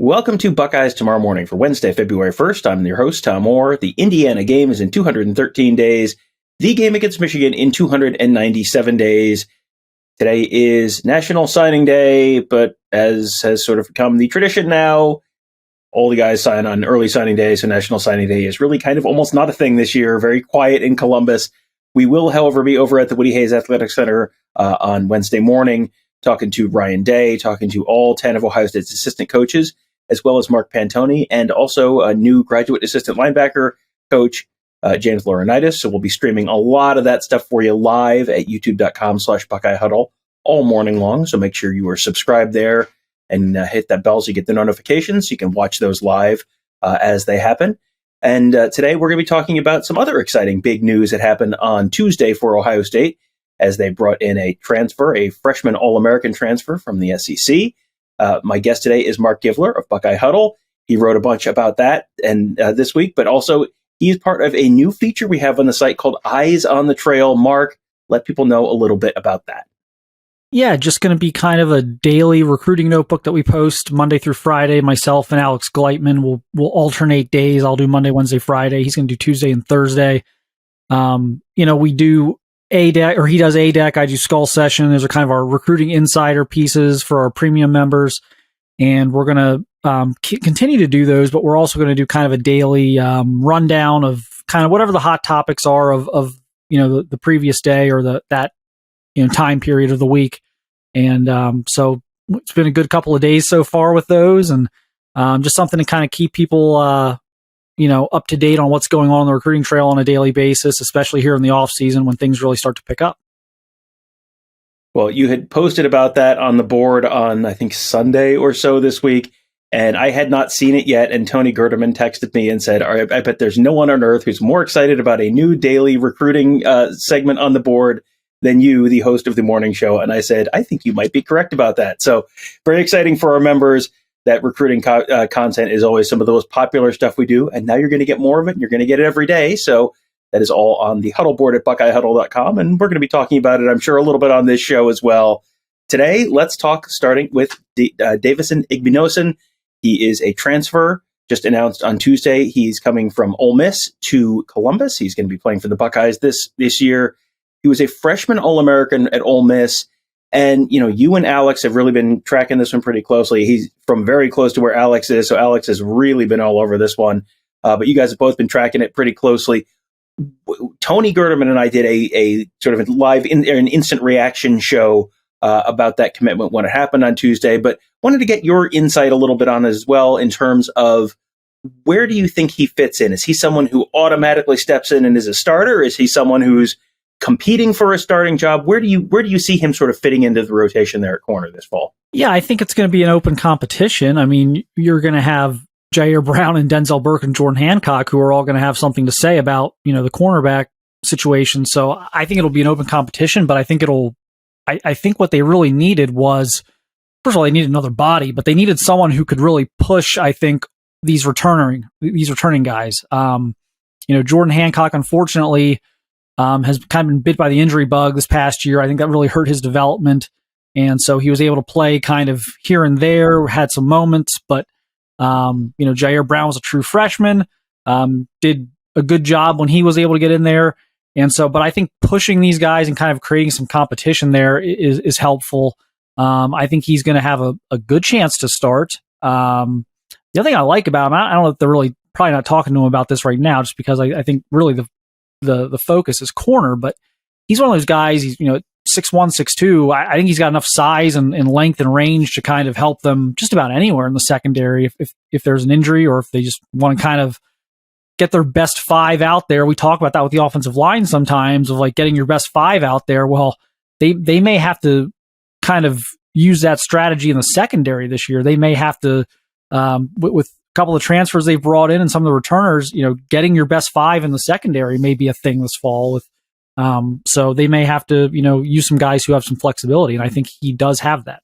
Welcome to Buckeyes Tomorrow Morning for Wednesday, February 1st. I'm your host, Tom Orr. The Indiana game is in 213 days. The game against Michigan in 297 days. Today is National Signing Day, but as has sort of become the tradition now, all the guys sign on early signing day, so National Signing Day is really kind of almost not a thing this year. Very quiet in Columbus. We will, however, be over at the Woody Hayes Athletic Center on Wednesday morning, talking to Ryan Day, talking to all 10 of Ohio State's assistant coaches, as well as Marc Pantoni, and also a new graduate assistant linebacker coach, James Laurinaitis. So we'll be streaming a lot of that stuff for you live at youtube.com/Buckeye Huddle all morning long. So make sure you are subscribed there and hit that bell so you get the notifications. You can watch those live as they happen. And today we're going to be talking about some other exciting big news that happened on Tuesday for Ohio State as they brought in a transfer, a freshman All-American transfer from the SEC. My guest today is Marc Givler of Buckeye Huddle. He wrote a bunch about that and this week, but also he is part of a new feature we have on the site called Eyes on the Trail. Marc, let people know a little bit about that. Yeah, just going to be kind of a daily recruiting notebook that we post Monday through Friday. Myself and Alex Gleitman will alternate days. I'll do Monday, Wednesday, Friday. He's going to do Tuesday and Thursday. We do A-Deck, or he does A-Deck. I do Skull Session. Those are kind of our recruiting insider pieces for our premium members. And we're going to continue to do those, but we're also going to do kind of a daily rundown of kind of whatever the hot topics are of the previous day or that time period of the week. And so it's been a good couple of days so far with those, and just something to kind of keep people up to date on what's going on the recruiting trail on a daily basis, especially here in the off season when things really start to pick up. Well, you had posted about that on the board on, I think, Sunday or so this week, and I had not seen it yet. And Tony Gerdeman texted me and said, I bet there's no one on earth who's more excited about a new daily recruiting segment on the board than you, the host of the morning show. And I said, I think you might be correct about that. So very exciting for our members. That recruiting content is always some of the most popular stuff we do. And now you're going to get more of it. And you're going to get it every day. So that is all on the huddle board at buckeyehuddle.com. And we're going to be talking about it, I'm sure, a little bit on this show as well. Today, let's talk starting with Davison Igbinosun. He is a transfer just announced on Tuesday. He's coming from Ole Miss to Columbus. He's going to be playing for the Buckeyes this year. He was a freshman All-American at Ole Miss. And, you and Alex have really been tracking this one pretty closely. He's from very close to where Alex is, so Alex has really been all over this one. But you guys have both been tracking it pretty closely. Tony Gerdeman and I did a sort of an instant reaction show about that commitment when it happened on Tuesday, but wanted to get your insight a little bit on it as well in terms of where do you think he fits in? Is he someone who automatically steps in and is a starter? Is he someone who's competing for a starting job? Where do you see him sort of fitting into the rotation there at corner this fall? Yeah, I think it's going to be an open competition. I mean, you're going to have Jair Brown and Denzel Burke and Jordan Hancock, who are all going to have something to say about, the cornerback situation. So I think it'll be an open competition, but I think I think what they really needed was, first of all, they needed another body, but they needed someone who could really push, I think, these returning guys. Jordan Hancock, unfortunately, has kind of been bit by the injury bug this past year. I think that really hurt his development. And so he was able to play kind of here and there, had some moments, but, Jair Brown was a true freshman, did a good job when he was able to get in there. And so, but I think pushing these guys and kind of creating some competition there is helpful. I think he's going to have a good chance to start. The other thing I like about him, I don't know if they're really probably not talking to him about this right now, just because I think really the focus is corner, but he's one of those guys, he's, 6'1", 6'2". I think he's got enough size and length and range to kind of help them just about anywhere in the secondary if there's an injury or if they just want to kind of get their best five out there. We talk about that with the offensive line sometimes, of like getting your best five out there. Well, they may have to kind of use that strategy in the secondary this year. They may have to, with couple of transfers they've brought in and some of the returners, getting your best five in the secondary may be a thing this fall with, so they may have to, use some guys who have some flexibility. And I think he does have that.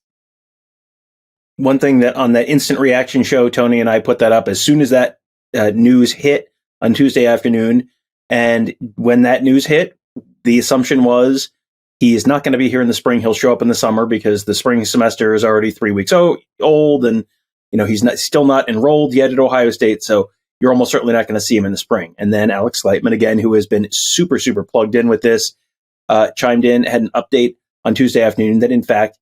One thing that on that instant reaction show, Tony and I put that up as soon as that news hit on Tuesday afternoon. And when that news hit, the assumption was he is not going to be here in the spring. He'll show up in the summer because the spring semester is already 3 weeks old. And, He's still not enrolled yet at Ohio State, so you're almost certainly not going to see him in the spring. And then Alex Gleitman, again, who has been super, super plugged in with this, chimed in, had an update on Tuesday afternoon that, in fact,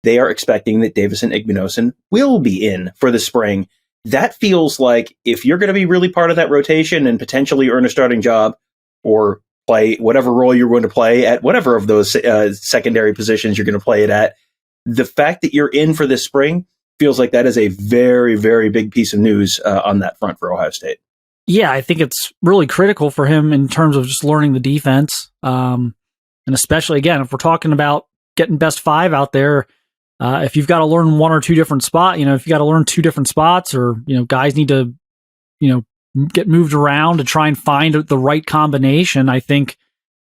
they are expecting that Davison Igbinosun will be in for the spring. That feels like if you're going to be really part of that rotation and potentially earn a starting job or play whatever role you're going to play at whatever of those secondary positions you're going to play it at, the fact that you're in for this spring feels like that is a very, very big piece of news on that front for Ohio State. Yeah, I think it's really critical for him in terms of just learning the defense. And especially, again, if we're talking about getting best five out there, if you've got to learn one or two different spots, if you got to learn two different spots or, guys need to, get moved around to try and find the right combination, I think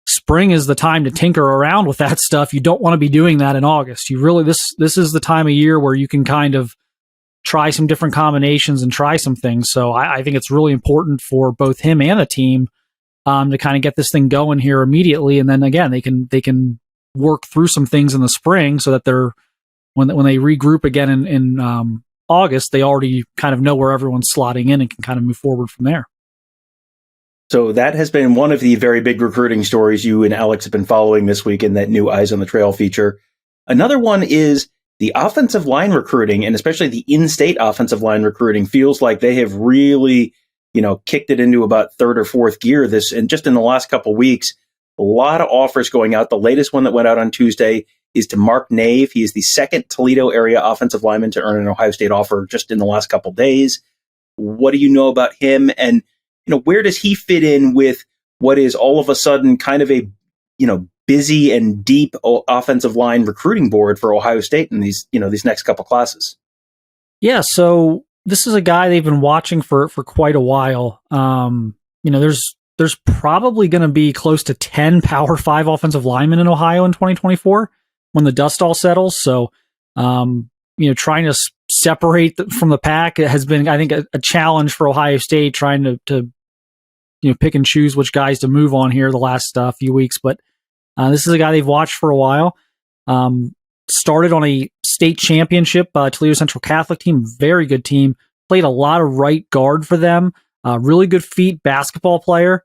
spring is the time to tinker around with that stuff. You don't want to be doing that in August. You really, this is the time of year where you can kind of try some different combinations and try some things. So I think it's really important for both him and the team to kind of get this thing going here immediately. And then again, they can work through some things in the spring so that they're, when they regroup again in August, they already kind of know where everyone's slotting in and can kind of move forward from there. So that has been one of the very big recruiting stories you and Alex have been following this week in that new Eyes on the Trail feature. Another one is the offensive line recruiting, and especially the in-state offensive line recruiting feels like they have really, kicked it into about third or fourth gear and just in the last couple of weeks, a lot of offers going out. The latest one that went out on Tuesday is to Marc. He is the second Toledo area offensive lineman to earn an Ohio State offer just in the last couple of days. What do you know about him? And where does he fit in with what is all of a sudden kind of a, busy and deep offensive line recruiting board for Ohio State in these next couple classes? Yeah, so this is a guy they've been watching for quite a while. There's probably going to be close to 10 Power 5 offensive linemen in Ohio in 2024 when the dust all settles. So, trying to separate from the pack has been, I think, a challenge for Ohio State, trying to pick and choose which guys to move on here the last few weeks. But this is a guy they've watched for a while. Started on a state championship Toledo Central Catholic team, very good team. Played a lot of right guard for them. Really good feet basketball player.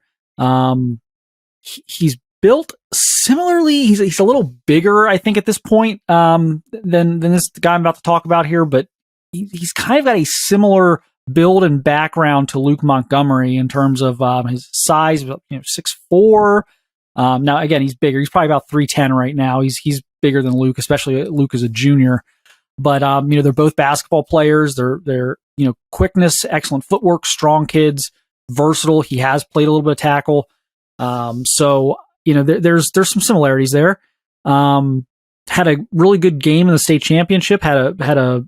He's built similarly. He's a little bigger, I think, at this point than this guy I'm about to talk about here. But he's kind of got a similar build and background to Luke Montgomery in terms of his size, 6'4". Now again, he's bigger. He's probably about 310 right now. He's bigger than Luke, especially Luke as a junior. But they're both basketball players. They're quickness, excellent footwork, strong kids, versatile. He has played a little bit of tackle. So there's some similarities there. Had a really good game in the state championship. Had a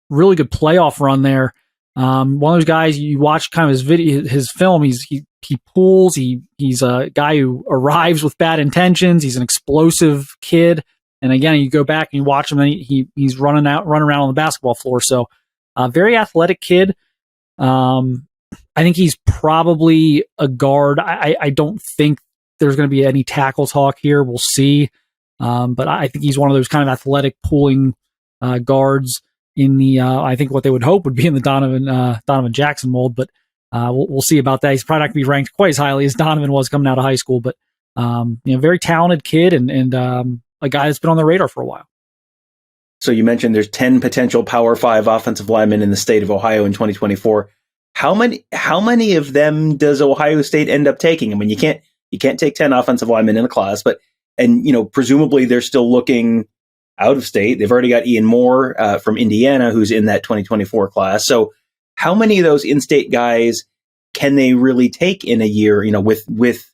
really good playoff run there. One of those guys you watch kind of his film. He pulls. He's a guy who arrives with bad intentions. He's an explosive kid. And again, you go back and you watch him, and he's running around on the basketball floor. So, very athletic kid. I think he's probably a guard. I don't think there's going to be any tackle talk here. We'll see. But I think he's one of those kind of athletic pulling guards in the. I think what they would hope would be in the Donovan Jackson mold. But we'll see about that. He's probably not going to be ranked quite as highly as Donovan was coming out of high school. But very talented kid and a guy that's been on the radar for a while. So you mentioned there's 10 potential Power 5 offensive linemen in the state of Ohio in 2024. How many of them does Ohio State end up taking? I mean, you can't take 10 offensive linemen in a class, but presumably they're still looking out of state. They've already got Ian Moore from Indiana, who's in that 2024 class. So how many of those in-state guys can they really take in a year? With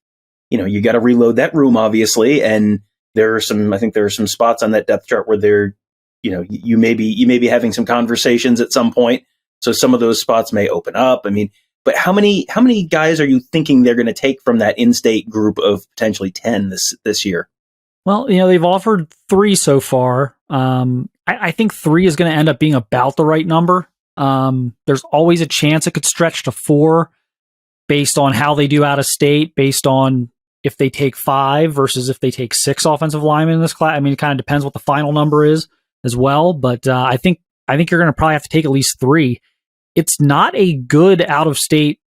you got to reload that room, obviously, and I think there are some spots on that depth chart where they're, you may be having some conversations at some point. So some of those spots may open up. I mean, but how many guys are you thinking they're going to take from that in-state group of potentially 10 this year? Well, they've offered 3 so far. I think 3 is going to end up being about the right number. There's always a chance it could stretch to 4 based on how they do out of state, based on if they take 5 versus if they take 6 offensive linemen in this class. I mean, it kind of depends what the final number is as well. But I think you're going to probably have to take at least 3. it's not a good out-of-state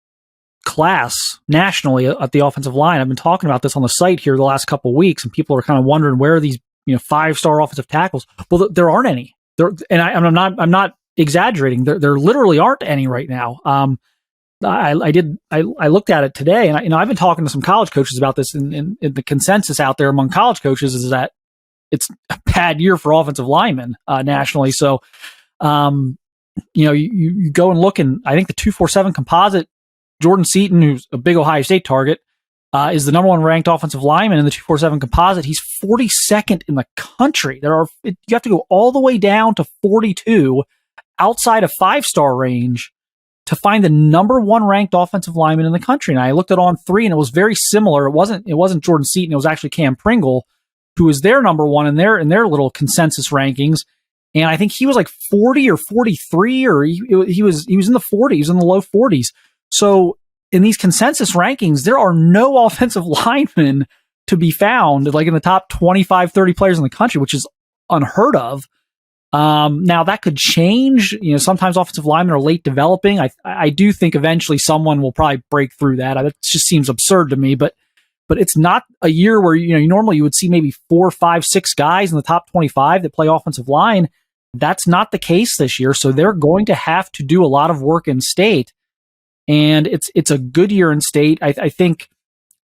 class nationally at the offensive line. I've been talking about this on the site here the last couple of weeks, and people are kind of wondering where are these 5-star offensive tackles. Well, there aren't any. I'm not exaggerating. There literally aren't any right now. I looked at it today, and I've been talking to some college coaches about this. And the consensus out there among college coaches is that it's a bad year for offensive linemen nationally. So, you go and look, and I think the 247 composite, Jordan Seaton, who's a big Ohio State target, is the number one ranked offensive lineman in the 247 composite. He's 42nd in the country. You have to go all the way down to 42 outside of 5-star range to find the number one ranked offensive lineman in the country. And I looked at On3, and it was very similar. It wasn't Jordan Seaton. It was actually Cam Pringle, who was their number one in their little consensus rankings. And I think he was like 40 or 43, or he was in the 40s, in the low 40s. So in these consensus rankings, there are no offensive linemen to be found like in the top 25, 30 players in the country, which is unheard of. Now that could change. Sometimes offensive linemen are late developing. I do think eventually someone will probably break through that. It just seems absurd to me, but it's not a year where, normally you would see maybe 4, 5, 6 guys in the top 25 that play offensive line. That's not the case this year. So they're going to have to do a lot of work in state. And it's a good year in state. I think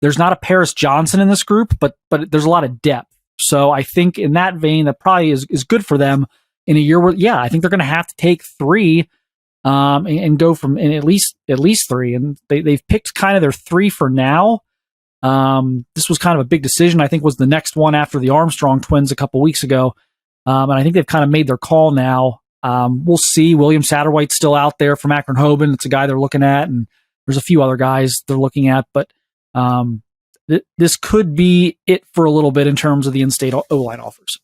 there's not a Paris Johnson in this group, but there's a lot of depth. So I think in that vein, that probably is good for them in a year where, I think they're going to have to take 3 and go from at least 3. And they've picked kind of their 3 for now. This was kind of a big decision. I think was the next one after the Armstrong twins a couple weeks ago. And I think they've kind of made their call now. We'll see. William Satterwhite's still out there from Akron-Hoban. It's a guy they're looking at, and there's a few other guys they're looking at. But this could be it for a little bit in terms of the in-state O-line offers.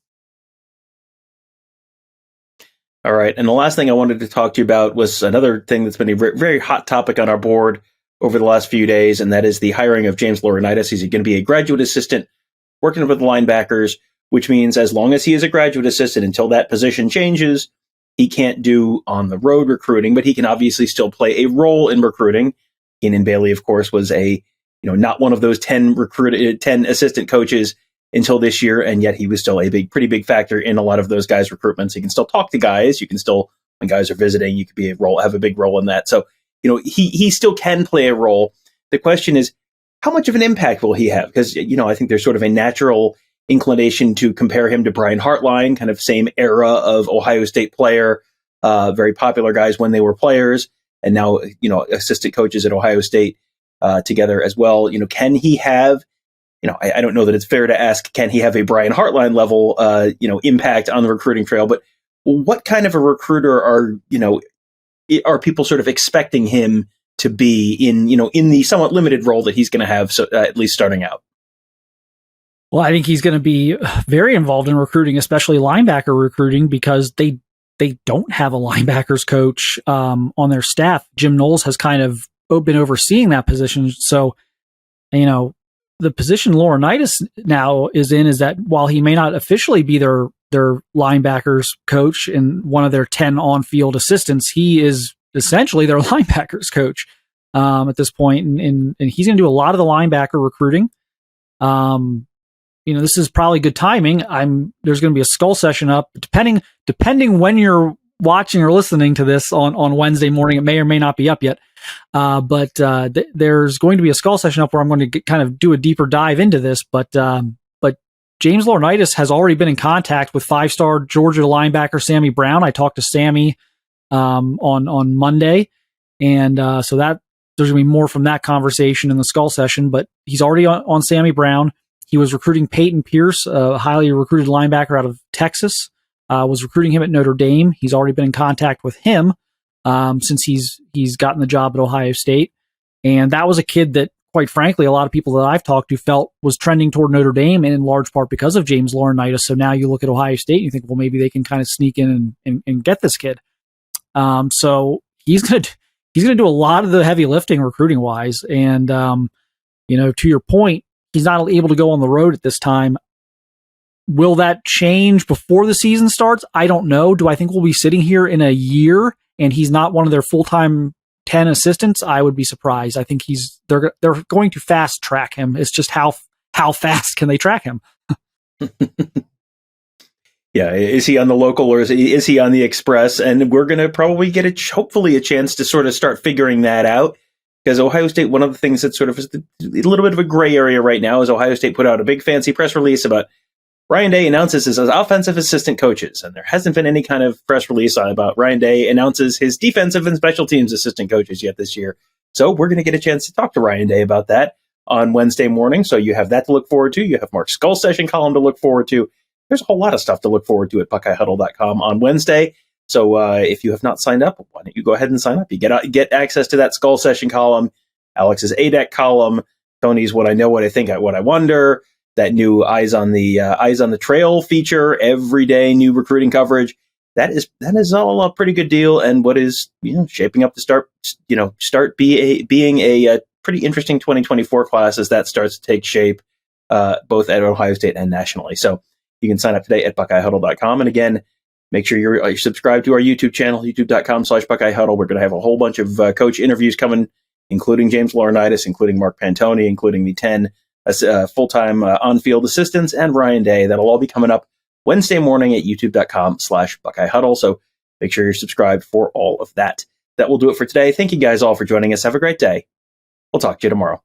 All right. And the last thing I wanted to talk to you about was another thing that's been a very, very hot topic on our board over the last few days, and that is the hiring of James Laurinaitis. He's going to be a graduate assistant working with the linebackers, which means as long as he is a graduate assistant until that position changes, he can't do on the road recruiting, but he can obviously still play a role in recruiting. Keenan Bailey, of course, was not one of those 10 assistant coaches until this year, and yet he was still a pretty big factor in a lot of those guys' recruitments. He can still talk to guys. You can still, when guys are visiting, you could have a big role in that. So, he still can play a role. The question is, how much of an impact will he have? Because, I think there's sort of a natural inclination to compare him to Brian Hartline, kind of same era of Ohio State player, very popular guys when they were players, and now, assistant coaches at Ohio State together as well. Can he have, I don't know that it's fair to ask, can he have a Brian Hartline level, impact on the recruiting trail, but what kind of a recruiter are people sort of expecting him to be in the somewhat limited role that he's going to have, so at least starting out? Well, I think he's going to be very involved in recruiting, especially linebacker recruiting, because they don't have a linebackers coach on their staff. Jim Knowles has kind of been overseeing that position. So, the position Laurinaitis now is in is that while he may not officially be their linebackers coach and one of their 10 on-field assistants, he is essentially their linebackers coach at this point, and he's going to do a lot of the linebacker recruiting. This is probably good timing. There's going to be a skull session up, depending when you're watching or listening to this on Wednesday morning. It may or may not be up yet. But there's going to be a skull session up where I'm going to kind of do a deeper dive into this. But James Laurinaitis has already been in contact with 5-star Georgia linebacker Sammy Brown. I talked to Sammy on Monday, and so that there's going to be more from that conversation in the skull session. But he's already on Sammy Brown. He was recruiting Peyton Pierce, a highly recruited linebacker out of Texas. Was recruiting him at Notre Dame. He's already been in contact with him since he's gotten the job at Ohio State. And that was a kid that, quite frankly, a lot of people that I've talked to felt was trending toward Notre Dame, and in large part because of James Laurinaitis. So now you look at Ohio State and you think, well, maybe they can kind of sneak in and get this kid. So he's going to do a lot of the heavy lifting recruiting wise. And, to your point, he's not able to go on the road at this time. Will that change before the season starts? I don't know. Do I think we'll be sitting here in a year and he's not one of their full-time 10 assistants, I would be surprised. I think they're going to fast track him. It's just how fast can they track him? Yeah, is he on the local or is he on the express? And we're going to probably get hopefully a chance to sort of start figuring that out, because Ohio State, one of the things that sort of is a little bit of a gray area right now is Ohio State put out a big fancy press release about Ryan Day announces his offensive assistant coaches, and there hasn't been any kind of press release about Ryan Day announces his defensive and special teams assistant coaches yet this year. So we're going to get a chance to talk to Ryan Day about that on Wednesday morning. So you have that to look forward to. You have Marc's Skull Session column to look forward to. There's a whole lot of stuff to look forward to at BuckeyeHuddle.com on Wednesday. So if you have not signed up, why don't you go ahead and sign up? You get access to that Skull Session column, Alex's ADEC column, Tony's What I Know, What I Think, What I Wonder, that new Eyes on the Trail feature, every day new recruiting coverage. That is all a pretty good deal, and what is shaping up to start being a pretty interesting 2024 class as that starts to take shape, both at Ohio State and nationally. So you can sign up today at BuckeyeHuddle.com, and again, make sure you're subscribed to our YouTube channel, youtube.com/BuckeyeHuddle. We're going to have a whole bunch of coach interviews coming, including James Laurinaitis, including Marc Pantoni, including the 10 full-time on-field assistants, and Ryan Day. That'll all be coming up Wednesday morning at youtube.com/BuckeyeHuddle. So make sure you're subscribed for all of that. That will do it for today. Thank you guys all for joining us. Have a great day. We'll talk to you tomorrow.